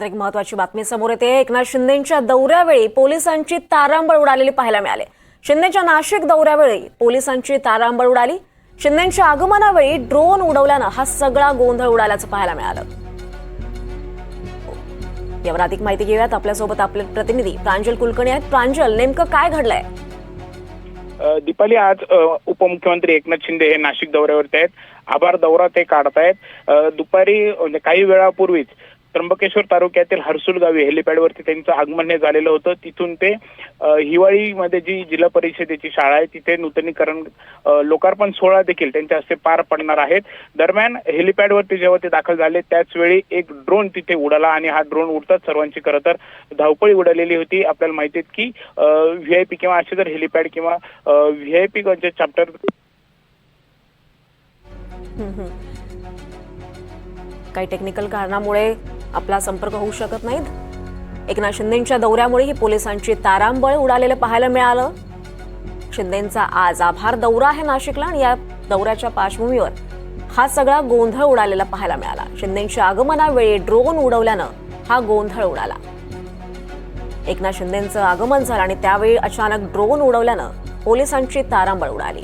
एक महत्त्वाची बातमी समोर येते। एकनाथ शिंदेंच्या दौऱ्यावेळी पोलिसांची तारांबळ उडालेली पाहायला मिळाले। शिंदेंच्या नाशिक दौऱ्यावेळी पोलिसांची तारांबळ उडाली। शिंदेंच्या आगमनावेळी ड्रोन उडवल्यानं हा सगळा गोंधळ उडाल्याचं पाहायला मिळालं। यावर अधिक माहिती घेऊयात। आपल्यासोबत आपले प्रतिनिधी प्रांजल कुलकर्णी आहेत। प्रांजल, नेमकं काय घडलंय? दीपाली, आज उपमुख्यमंत्री एकनाथ शिंदे हे नाशिक दौऱ्यावरती आहेत। आभार दौरा ते काढतायत। दुपारी काही वेळापूर्वीच त्र्यंबकेश्वर तालुक्यातील हर्सुल गावी हेलिपॅडवरती त्यांचं आगमन झालेलं होतं। तिथून ते हिवाळीमध्ये जी जिल्हा परिषदेची शाळा आहे तिथे नूतनीकरण लोकार्पण सोहळा देखील त्यांच्या हस्ते पार पडणार आहेत। दरम्यान हेलिपॅडवरती जेव्हा ते दाखल झाले त्याच वेळी एक ड्रोन तिथे उडाला आणि हा ड्रोन उडताच सर्वांची खरं तर धावपळी उडालेली होती। आपल्याला माहिती आहे की व्हीआयपी किंवा असे जर हेलिपॅड किंवा व्हीआयपी चॅप्टर काही टेक्निकल कारणामुळे आपला संपर्क होऊ शकत नाहीत। एकनाथ शिंदेंच्या दौऱ्यामुळे ही पोलिसांची तारांबळ उडालेलं पाहायला मिळालं। शिंदेंचा आज आभार दौरा आहे नाशिकला आणि या दौऱ्याच्या पार्श्वभूमीवर हा सगळा गोंधळ उडालेला पाहायला मिळाला। शिंदेंच्या आगमनावेळी ड्रोन उडवल्यानं हा गोंधळ उडाला। एकनाथ शिंदेंचं आगमन झालं आणि त्यावेळी अचानक ड्रोन उडवल्यानं पोलिसांची तारांबळ उडाली।